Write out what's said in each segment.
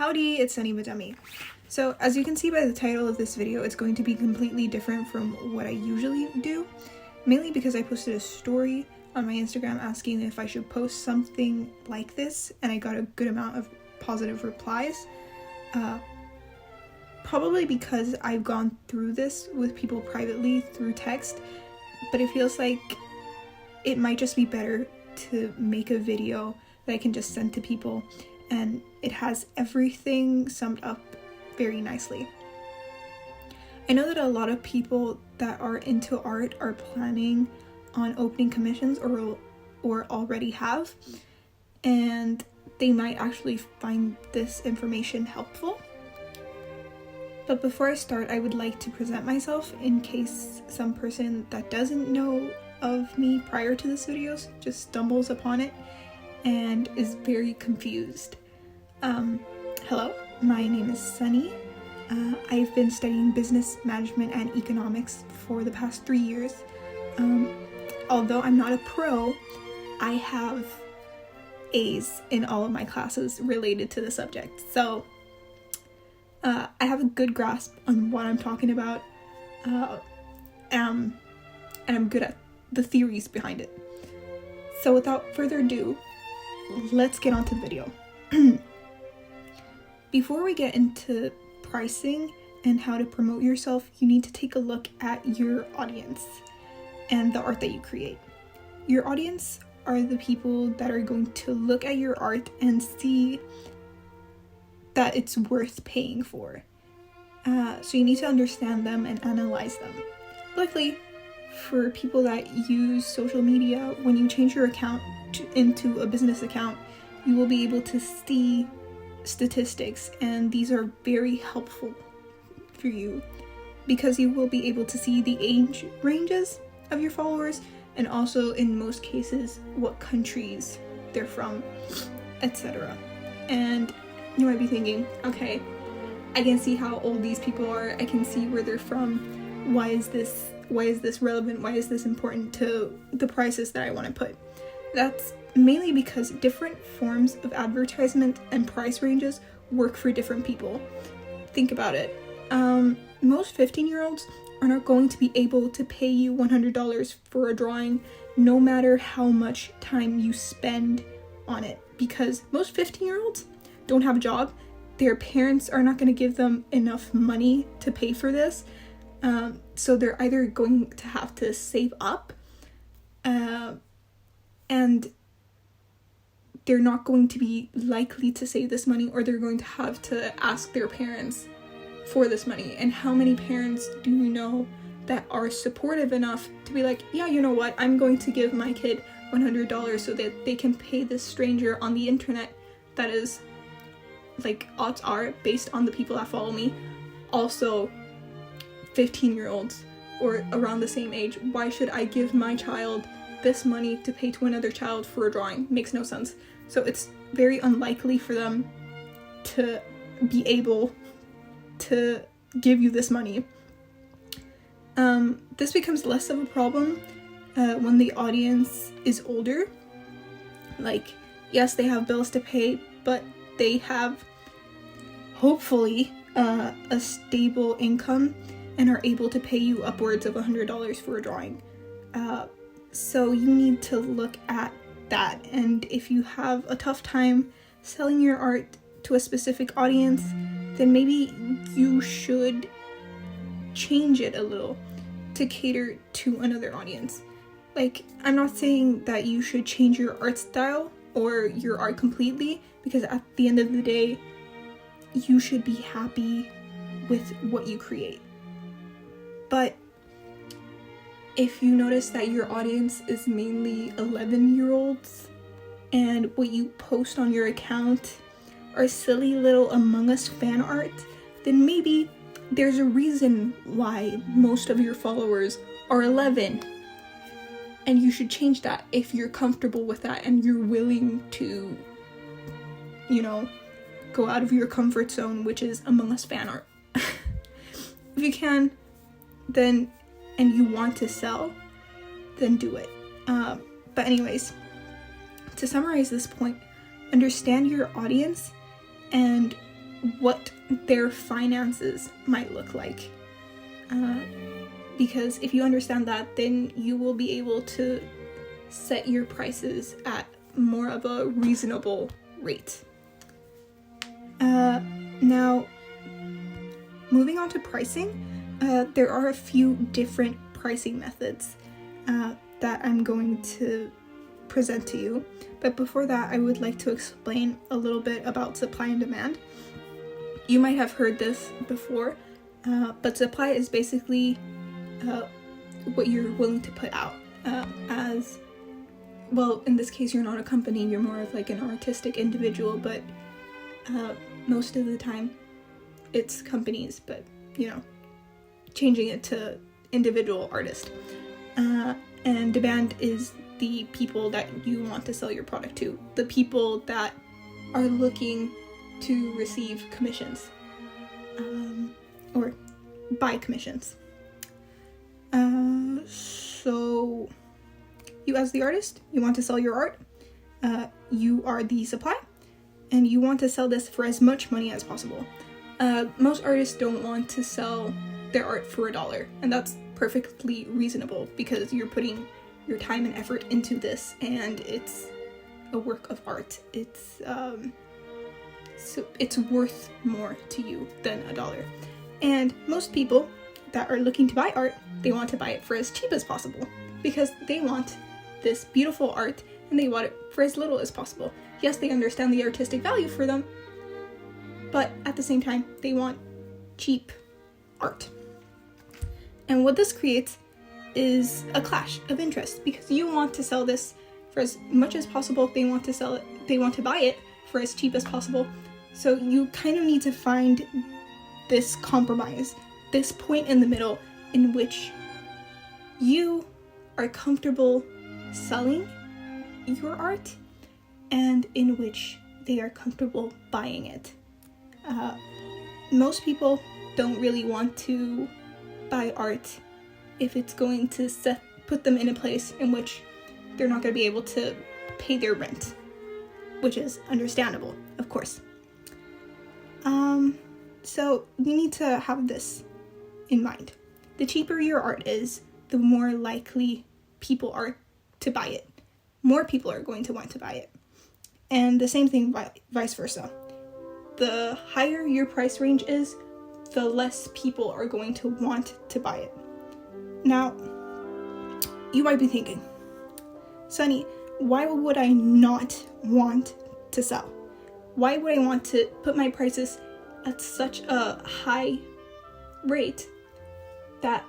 Howdy, it's Sunny Mademi. So as you can see by the title of this video, it's going to be completely different from what I usually do, mainly because I posted a story on my Instagram asking if I should post something like this, and I got a good amount of positive replies. Probably because I've gone through this with people privately through text, but it feels like it might just be better to make a video that I can just send to people, and it has everything summed up very nicely. I know that a lot of people that are into art are planning on opening commissions or already have, and they might actually find this information helpful. But before I start, I would like to present myself in case some person that doesn't know of me prior to this video just stumbles upon it and is very confused. Hello, my name is Sunny. I've been studying business management and economics for the past 3 years. Although I'm not a pro, I have A's in all of my classes related to the subject. So I have a good grasp on what I'm talking about, and I'm good at the theories behind it. So without further ado, let's get on to the video. Before we get into pricing and how to promote yourself, you need to take a look at your audience and the art that you create. Your audience are the people that are going to look at your art and see that it's worth paying for. So you need to understand them and analyze them. Luckily, for people that use social media, when you change your account into a business account, you will be able to see statistics, and these are very helpful for you because you will be able to see the age ranges of your followers, and also in most cases what countries they're from, etc. And you might be thinking, okay, I can see how old these people are, I can see where they're from, why is this relevant, why is this important to the prices that I want to put? That's mainly because different forms of advertisement and price ranges work for different people. Think about it. Most 15-year-olds are not going to be able to pay you $100 for a drawing, no matter how much time you spend on it, because most 15-year-olds don't have a job. Their parents are not going to give them enough money to pay for this, so they're either going to have to save up, and they're not going to be likely to save this money, or they're going to have to ask their parents for this money. And how many parents do you know that are supportive enough to be like, yeah, you know what, I'm going to give my kid $100 so that they can pay this stranger on the internet that is, like, odds are, based on the people that follow me, also 15-year-olds or around the same age. Why should I give my child this money to pay to another child for a drawing? Makes no sense. So it's very unlikely for them to be able to give you this money. This becomes less of a problem when the audience is older. Like, yes, they have bills to pay, but they have hopefully a stable income and are able to pay you upwards of $100 for a drawing. So you need to look at that, and if you have a tough time selling your art to a specific audience, then maybe you should change it a little to cater to another audience. Like, I'm not saying that you should change your art style or your art completely, because at the end of the day, you should be happy with what you create. But if you notice that your audience is mainly 11-year-olds and what you post on your account are silly little Among Us fan art, then maybe there's a reason why most of your followers are 11. And you should change that if you're comfortable with that and you're willing to, go out of your comfort zone, which is Among Us fan art. If you can, then, and you want to sell, then do it. But anyways, to summarize this point, understand your audience and what their finances might look like. Because if you understand that, then you will be able to set your prices at more of a reasonable rate. Now, moving on to pricing, there are a few different pricing methods that I'm going to present to you. But before that, I would like to explain a little bit about supply and demand. You might have heard this before, but supply is basically what you're willing to put out as, well, in this case, you're not a company, you're more of like an artistic individual, but most of the time it's companies, but changing it to individual artist. And demand is the people that you want to sell your product to, the people that are looking to receive commissions or buy commissions. So you as the artist, you want to sell your art, you are the supply, and you want to sell this for as much money as possible. Most artists don't want to sell their art for $1, and that's perfectly reasonable because you're putting your time and effort into this, and it's a work of art. So it's worth more to you than $1. And most people that are looking to buy art, they want to buy it for as cheap as possible because they want this beautiful art and they want it for as little as possible. Yes, they understand the artistic value for them, but at the same time, they want cheap art. And what this creates is a clash of interest because you want to sell this for as much as possible. They want to buy it for as cheap as possible. So you kind of need to find this compromise, this point in the middle in which you are comfortable selling your art and in which they are comfortable buying it. Most people don't really want to buy art if it's going to put them in a place in which they're not going to be able to pay their rent, which is understandable, of course. So you need to have this in mind. The cheaper your art is, the more likely people are to buy it. More people are going to want to buy it. And the same thing vice versa. The higher your price range is, the less people are going to want to buy it. Now, you might be thinking, Sunny, why would I not want to sell? Why would I want to put my prices at such a high rate that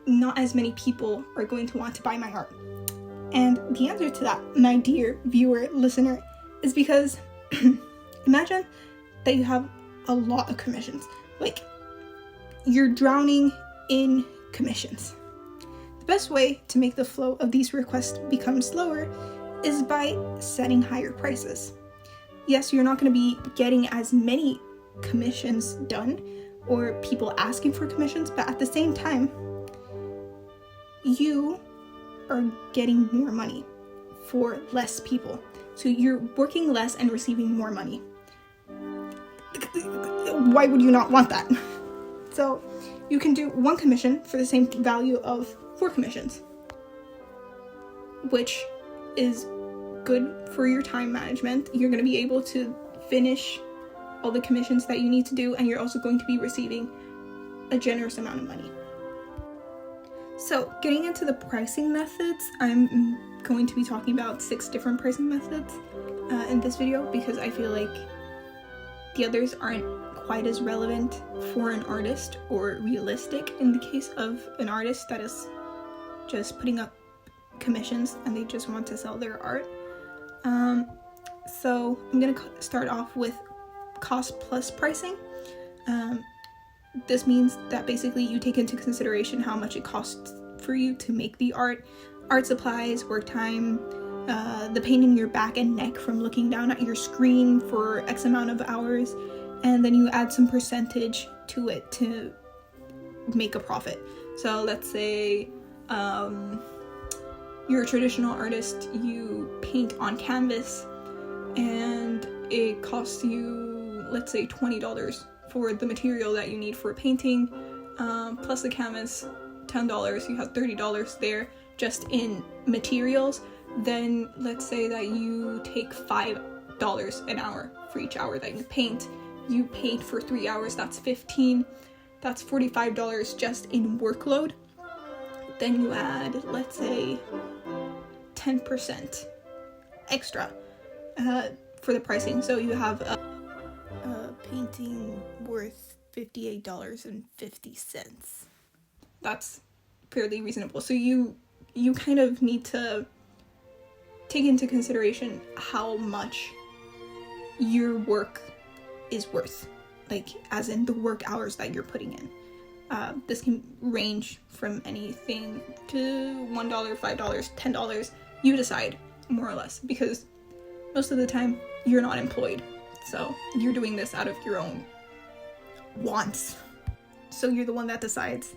not as many people are going to want to buy my art? And the answer to that, my dear viewer, listener, is because imagine that you have a lot of commissions. Like, you're drowning in commissions. The best way to make the flow of these requests become slower is by setting higher prices. Yes, you're not going to be getting as many commissions done or people asking for commissions, but at the same time, you are getting more money for less people. So you're working less and receiving more money. Why would you not want that? So you can do one commission for the same value of 4 commissions, which is good for your time management. You're going to be able to finish all the commissions that you need to do, and you're also going to be receiving a generous amount of money. So getting into the pricing methods, I'm going to be talking about 6 different pricing methods in this video because I feel like the others aren't quite as relevant for an artist or realistic in the case of an artist that is just putting up commissions and they just want to sell their art. So I'm going to start off with cost plus pricing. This means that basically you take into consideration how much it costs for you to make the art supplies, work time, the pain in your back and neck from looking down at your screen for X amount of hours, and then you add some percentage to it to make a profit. So let's say you're a traditional artist, you paint on canvas, and it costs you let's say $20 for the material that you need for a painting, plus the canvas, $10, you have $30 there just in materials. Then let's say that you take $5 an hour for each hour that you paint. You paint for 3 hours, that's $15. That's $45 just in workload. Then you add, let's say, 10% extra for the pricing. So you have a painting worth $58.50. That's fairly reasonable. So you kind of need to take into consideration how much your work is worth, like as in the work hours that you're putting in. This can range from anything to $1, $5, $10. You decide, more or less, because most of the time you're not employed, so you're doing this out of your own wants. So you're the one that decides,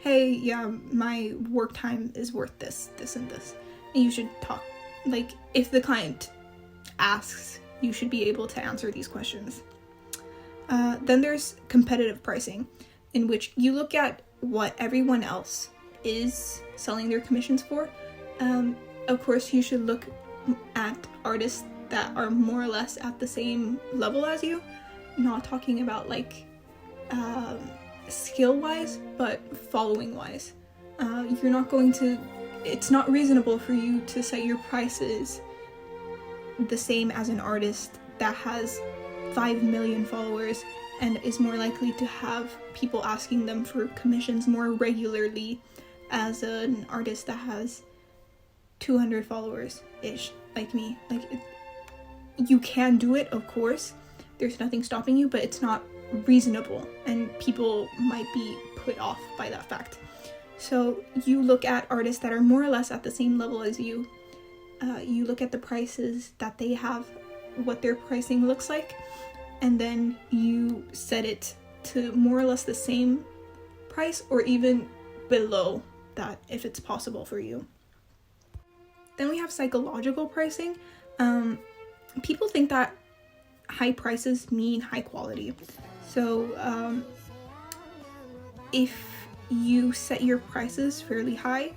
hey, yeah, my work time is worth this, this, and this. And you should talk, like, if the client asks, you should be able to answer these questions. Then there's competitive pricing, in which you look at what everyone else is selling their commissions for. Of course, you should look at artists that are more or less at the same level as you. Not talking about like skill-wise, but following-wise. You're not going to... It's not reasonable for you to set your prices the same as an artist that has 5 million followers and is more likely to have people asking them for commissions more regularly as an artist that has 200 followers-ish, like me. Like, you can do it, of course. There's nothing stopping you, but it's not reasonable, and people might be put off by that fact. So you look at artists that are more or less at the same level as you. You look at the prices that they have, what their pricing looks like, and then you set it to more or less the same price or even below that if it's possible for you. Then we have psychological pricing. People think that high prices mean high quality. So if you set your prices fairly high,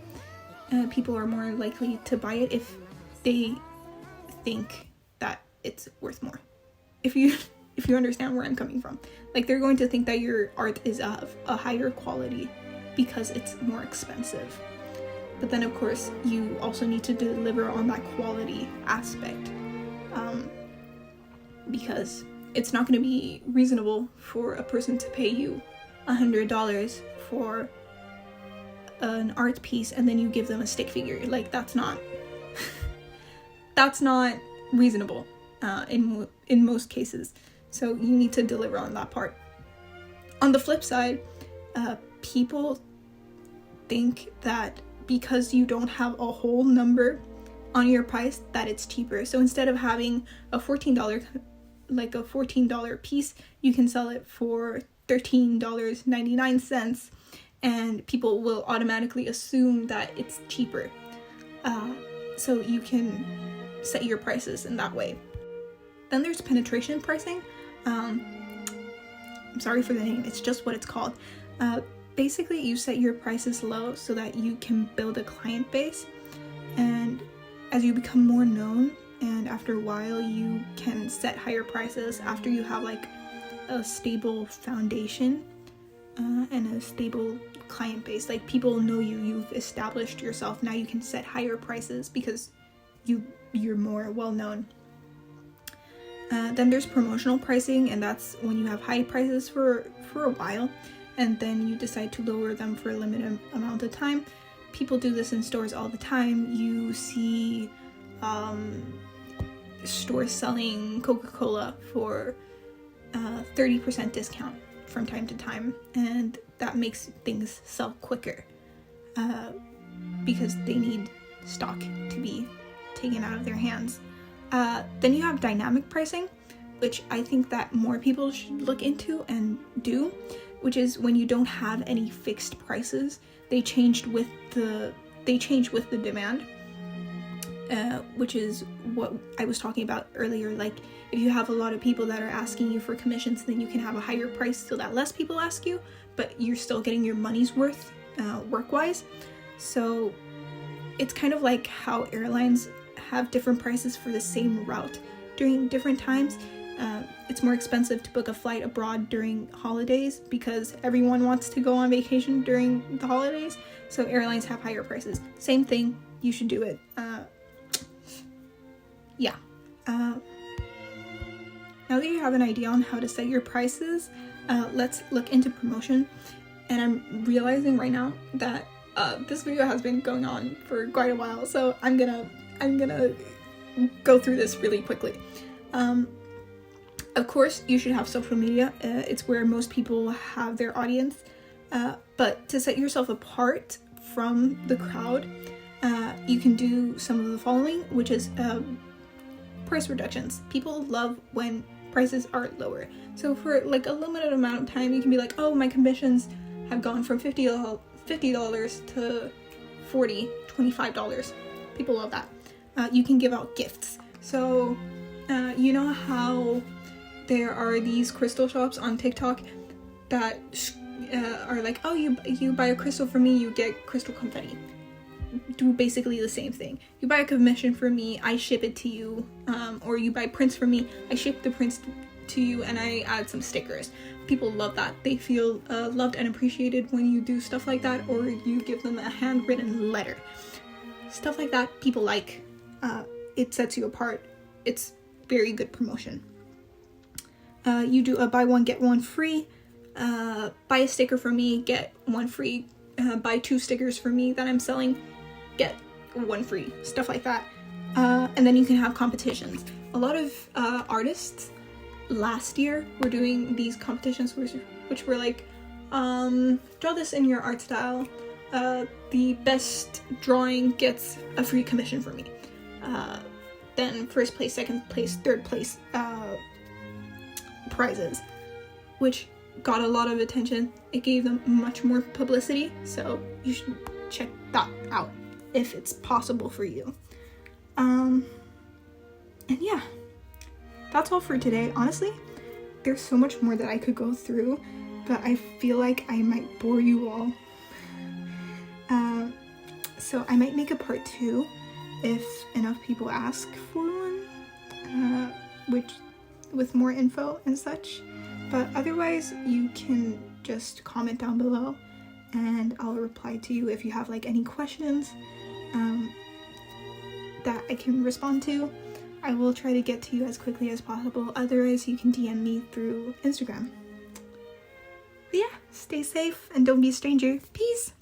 people are more likely to buy it if they think that it's worth more. If you understand where I'm coming from. Like, they're going to think that your art is of a higher quality because it's more expensive. But then, of course, you also need to deliver on that quality aspect. Because it's not going to be reasonable for a person to pay you $100 for an art piece and then you give them a stick figure. Like, that's not that's not reasonable in most cases. So you need to deliver on that part. On the flip side, people think that because you don't have a whole number on your price that it's cheaper. So instead of having a $14 piece, you can sell it for $13.99, and people will automatically assume that it's cheaper. So you can set your prices in that way. Then there's penetration pricing. I'm sorry for the name, it's just what it's called. Basically, you set your prices low so that you can build a client base, and as you become more known, and after a while you can set higher prices after you have like a stable foundation and a stable client base. Like, people know you've established yourself. Now you can set higher prices because you're more well known. Then there's promotional pricing, and that's when you have high prices for a while and then you decide to lower them for a limited amount of time. People do this in stores all the time. You see stores selling Coca-Cola for 30% discount from time to time, and that makes things sell quicker because they need stock to be taken out of their hands. Then you have dynamic pricing, which I think that more people should look into and do, which is when you don't have any fixed prices. They change with the demand. which is what I was talking about earlier. Like, if you have a lot of people that are asking you for commissions, then you can have a higher price so that less people ask you, but you're still getting your money's worth work-wise. So it's kind of like how airlines have different prices for the same route during different times. It's more expensive to book a flight abroad during holidays because everyone wants to go on vacation during the holidays, so airlines have higher prices. Same thing, you should do it. Now that you have an idea on how to set your prices, let's look into promotion. And I'm realizing right now that this video has been going on for quite a while, so I'm gonna go through this really quickly. Of course, you should have social media. It's where most people have their audience. But to set yourself apart from the crowd, you can do some of the following, which is price reductions. People love when prices are lower. So for like a limited amount of time, you can be like, oh, my commissions have gone from $50 to $40, $25. People love that. You can give out gifts. So you know how there are these crystal shops on TikTok that are like, oh, you buy a crystal from me, you get crystal confetti. Do basically the same thing. You buy a commission from me, I ship it to you, or you buy prints from me, I ship the prints to you, and I add some stickers. People love that. They feel loved and appreciated when you do stuff like that, or you give them a handwritten letter. Stuff like that, people like. It sets you apart. It's very good promotion. You do a buy one get one free. Buy a sticker from me, get one free. Buy 2 stickers from me that I'm selling, get 1 free. Stuff like that. And then you can have competitions. A lot of artists last year were doing these competitions which were like, draw this in your art style. The best drawing gets a free commission from me. Then first place, second place, third place prizes, which got a lot of attention. It gave them much more publicity, so you should check that out if it's possible for you. And yeah, that's all for today. Honestly, there's so much more that I could go through, but I feel like I might bore you all. So I might make a part 2 if enough people ask for one, which with more info and such. But otherwise, you can just comment down below and I'll reply to you if you have like any questions that I can respond to. I will try to get to you as quickly as possible. Otherwise, you can DM me through Instagram. But yeah, stay safe and don't be a stranger. Peace!